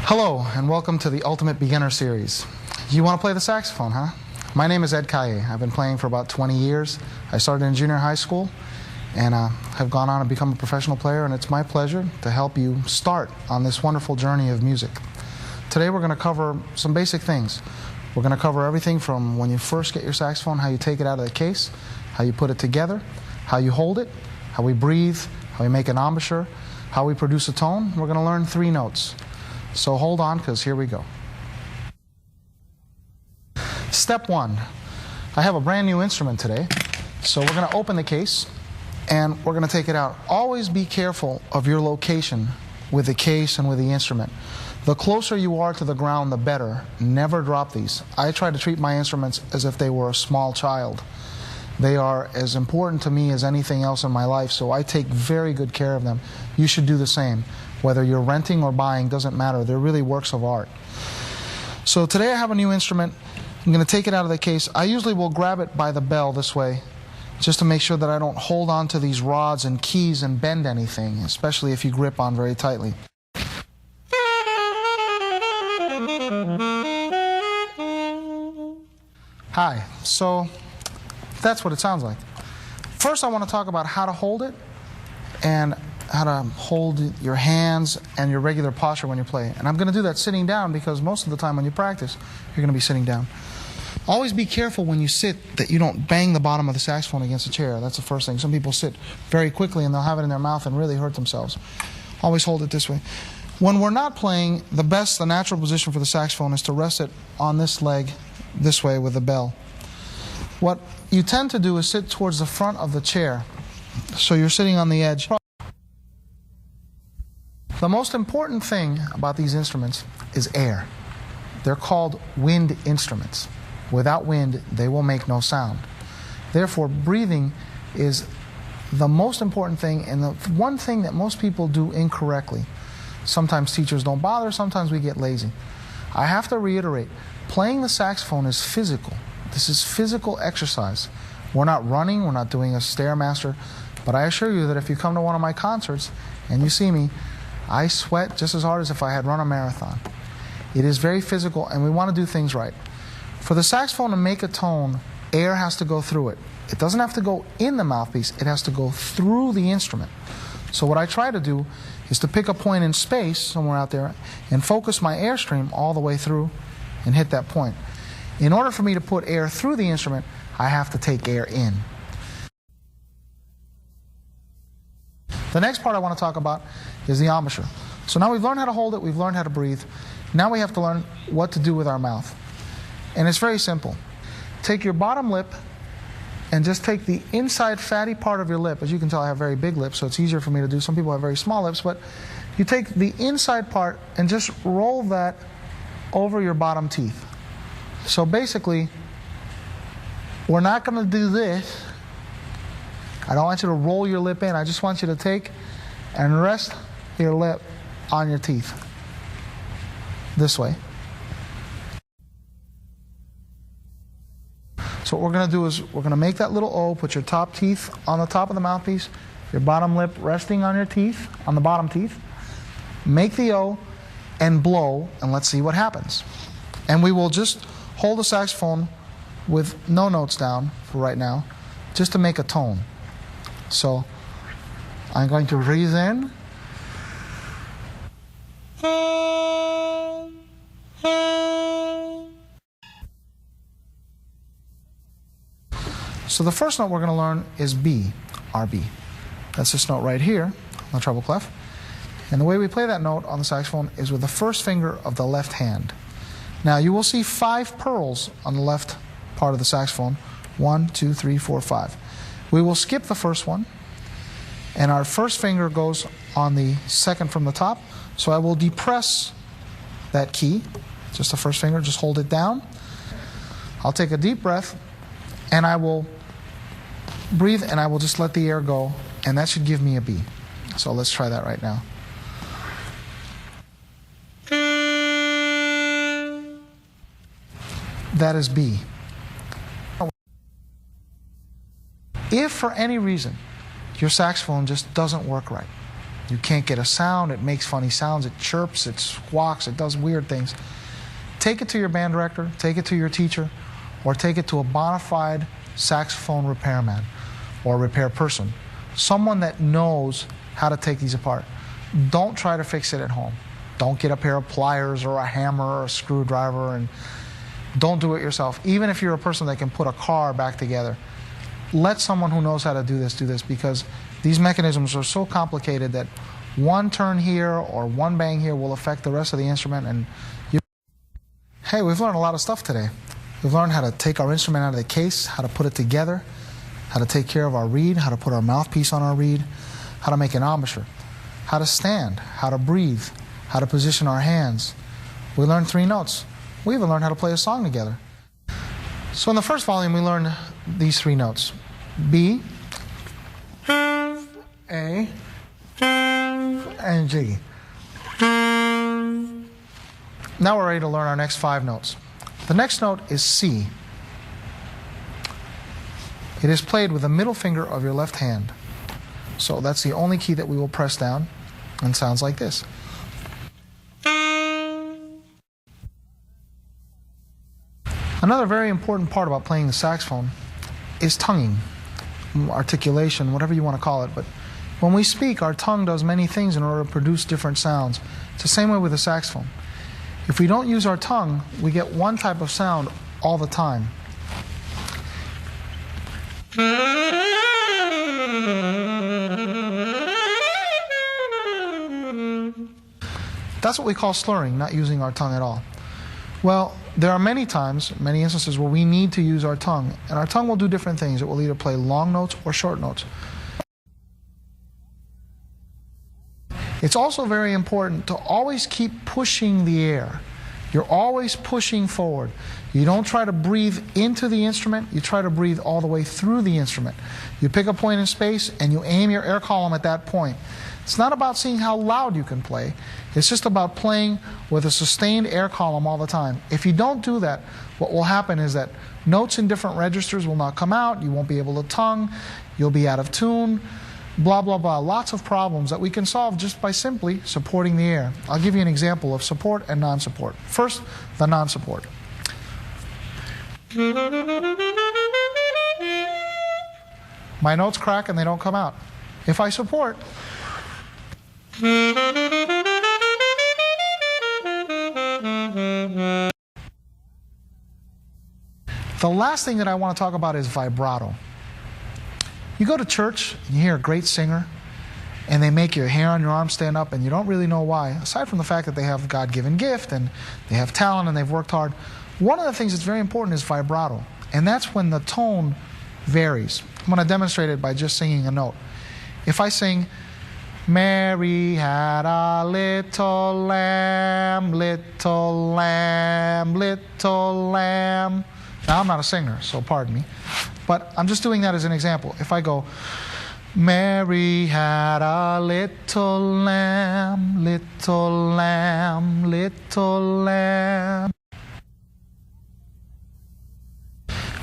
Hello, and welcome to the Ultimate Beginner Series. You want to play the saxophone, huh? My name is Ed Kaye. I've been playing for about 20 years. I started in junior high school and have gone on to become a professional player, and it's my pleasure to help you start on this wonderful journey of music. Today we're going to cover some basic things. We're going to cover everything from when you first get your saxophone, how you take it out of the case, how you put it together, how you hold it, how we breathe, how we make an embouchure, how we produce a tone. We're going to learn 3 notes. So hold on, because here we go. Step 1. I have a brand new instrument today. So we're going to open the case and we're going to take it out. Always be careful of your location with the case and with the instrument. The closer you are to the ground, the better. Never drop these. I try to treat my instruments as if they were a small child. They are as important to me as anything else in my life, so I take very good care of them. You should do the same. Whether you're renting or buying, doesn't matter. They're really works of art. So today I have a new instrument. I'm going to take it out of the case. I usually will grab it by the bell this way, just to make sure that I don't hold on to these rods and keys and bend anything, especially if you grip on very tightly. Hi, so that's what it sounds like. First I want to talk about how to hold it and how to hold your hands and your regular posture when you play. And I'm going to do that sitting down because most of the time when you practice, you're going to be sitting down. Always be careful when you sit that you don't bang the bottom of the saxophone against a chair. That's the first thing. Some people sit very quickly and they'll have it in their mouth and really hurt themselves. Always hold it this way. When we're not playing, the natural position for the saxophone is to rest it on this leg this way with the bell. What you tend to do is sit towards the front of the chair, so you're sitting on the edge. The most important thing about these instruments is air. They're called wind instruments. Without wind, they will make no sound. Therefore, breathing is the most important thing, and the one thing that most people do incorrectly. Sometimes teachers don't bother, sometimes we get lazy. I have to reiterate, playing the saxophone is physical. This is physical exercise. We're not running, we're not doing a Stairmaster, but I assure you that if you come to one of my concerts and you see me, I sweat just as hard as if I had run a marathon. It is very physical, and we want to do things right. For the saxophone to make a tone, air has to go through it. It doesn't have to go in the mouthpiece, it has to go through the instrument. So what I try to do is to pick a point in space, somewhere out there, and focus my airstream all the way through and hit that point. In order for me to put air through the instrument, I have to take air in. The next part I want to talk about is the embouchure. So now we've learned how to hold it, we've learned how to breathe. Now we have to learn what to do with our mouth. And it's very simple. Take your bottom lip and just take the inside fatty part of your lip. As you can tell, I have very big lips, so it's easier for me to do. Some people have very small lips, but you take the inside part and just roll that over your bottom teeth. So basically, we're not going to do this. I don't want you to roll your lip in. I just want you to take and rest your lip on your teeth. This way. So what we're going to do is we're going to make that little O, put your top teeth on the top of the mouthpiece, your bottom lip resting on your teeth, on the bottom teeth. Make the O and blow, and let's see what happens. And we will just hold the saxophone with no notes down for right now, just to make a tone. So I'm going to breathe in. So the first note we're going to learn is B, RB. That's this note right here on the treble clef. And the way we play that note on the saxophone is with the first finger of the left hand. Now you will see 5 pearls on the left part of the saxophone. 1, 2, 3, 4, 5. We will skip the first one, and our first finger goes on the second from the top. So I will depress that key, just the first finger, just hold it down. I'll take a deep breath, and I will breathe, and I will just let the air go, and that should give me a B. So let's try that right now. That is B. If for any reason your saxophone just doesn't work right, You can't get a sound, it makes funny sounds, it chirps, it squawks, it does weird things. Take it to your band director, take it to your teacher, or take it to a bona fide saxophone repairman or repair person. Someone that knows how to take these apart. Don't try to fix it at home. Don't get a pair of pliers or a hammer or a screwdriver, and don't do it yourself. Even if you're a person that can put a car back together, let someone who knows how to do this, because these mechanisms are so complicated that one turn here or one bang here will affect the rest of the instrument. And hey, we've learned a lot of stuff today. We've learned how to take our instrument out of the case, how to put it together, how to take care of our reed, how to put our mouthpiece on our reed, how to make an embouchure, how to stand, how to breathe, how to position our hands. We learned 3 notes. We even learned how to play a song together. So in the first volume, we learned these 3 notes: B, A, and G. Now we're ready to learn our next 5 notes. The next note is C. It is played with the middle finger of your left hand. So that's the only key that we will press down, and sounds like this. Another very important part about playing the saxophone is tonguing, articulation, whatever you want to call it. But when we speak, our tongue does many things in order to produce different sounds. It's the same way with the saxophone. If we don't use our tongue, we get one type of sound all the time. That's what we call slurring, not using our tongue at all. Well, there are many times, many instances where we need to use our tongue, and our tongue will do different things. It will either play long notes or short notes. It's also very important to always keep pushing the air. You're always pushing forward. You don't try to breathe into the instrument, you try to breathe all the way through the instrument. You pick a point in space and you aim your air column at that point. It's not about seeing how loud you can play. It's just about playing with a sustained air column all the time. If you don't do that, what will happen is that notes in different registers will not come out, you won't be able to tongue, you'll be out of tune, blah, blah, blah. Lots of problems that we can solve just by simply supporting the air. I'll give you an example of support and non-support. First, the non-support. My notes crack and they don't come out. If I support, the last thing that I want to talk about is vibrato. You go to church and you hear a great singer and they make your hair on your arm stand up and you don't really know why, aside from the fact that they have a God-given gift and they have talent and they've worked hard. One of the things that's very important is vibrato, and that's when the tone varies. I'm going to demonstrate it by just singing a note. If I sing, Mary had a little lamb, little lamb, little lamb. Now, I'm not a singer, so pardon me. But I'm just doing that as an example. If I go, Mary had a little lamb, little lamb, little lamb.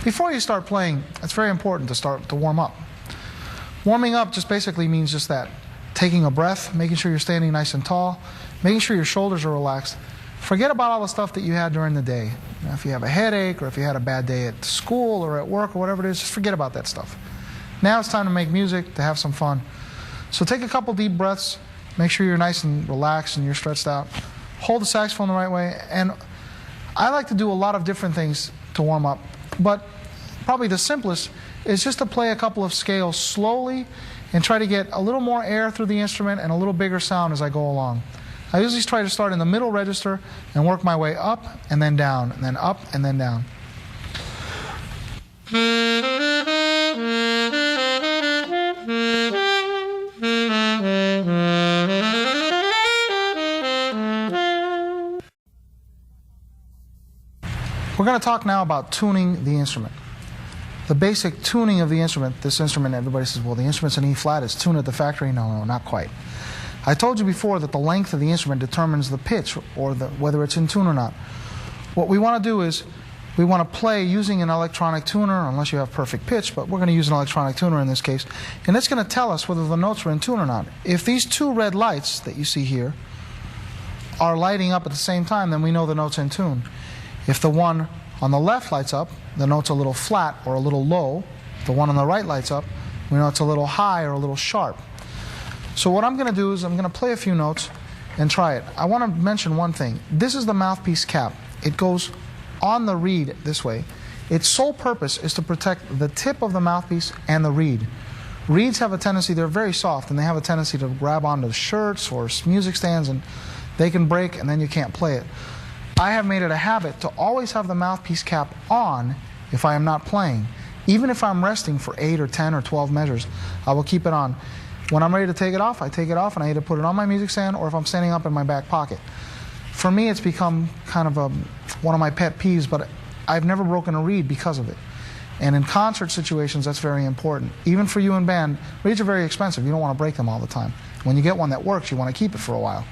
Before you start playing, it's very important to start to warm up. Warming up just basically means just that. Taking a breath, making sure you're standing nice and tall, making sure your shoulders are relaxed. Forget about all the stuff that you had during the day. You know, if you have a headache or if you had a bad day at school or at work or whatever it is, just forget about that stuff. Now it's time to make music, to have some fun. So take a couple deep breaths, make sure you're nice and relaxed and you're stretched out. Hold the saxophone the right way. And I like to do a lot of different things to warm up, but probably the simplest is just to play a couple of scales slowly and try to get a little more air through the instrument and a little bigger sound as I go along. I usually try to start in the middle register and work my way up and then down, and then up and then down. We're going to talk now about tuning the instrument. The basic tuning of the instrument, this instrument, everybody says, well, the instrument's in E flat, it's tuned at the factory. No, not quite. I told you before that the length of the instrument determines the pitch or whether it's in tune or not. What we want to do is we want to play using an electronic tuner, unless you have perfect pitch, but we're going to use an electronic tuner in this case. And it's going to tell us whether the notes are in tune or not. If these two red lights that you see here are lighting up at the same time, then we know the note's in tune. If the one on the left lights up, the note's a little flat or a little low. If the one on the right lights up, we know it's a little high or a little sharp. So what I'm going to do is I'm going to play a few notes and try it. I want to mention one thing. This is the mouthpiece cap. It goes on the reed this way. Its sole purpose is to protect the tip of the mouthpiece and the reed. Reeds have a tendency, they're very soft, and they have a tendency to grab onto shirts or music stands, and they can break and then you can't play it. I have made it a habit to always have the mouthpiece cap on if I am not playing. Even if I'm resting for 8 or 10 or 12 measures, I will keep it on. When I'm ready to take it off, I take it off and I either put it on my music stand or if I'm standing up in my back pocket. For me, it's become kind of one of my pet peeves, but I've never broken a reed because of it. And in concert situations, that's very important. Even for you in band, reeds are very expensive. You don't want to break them all the time. When you get one that works, you want to keep it for a while.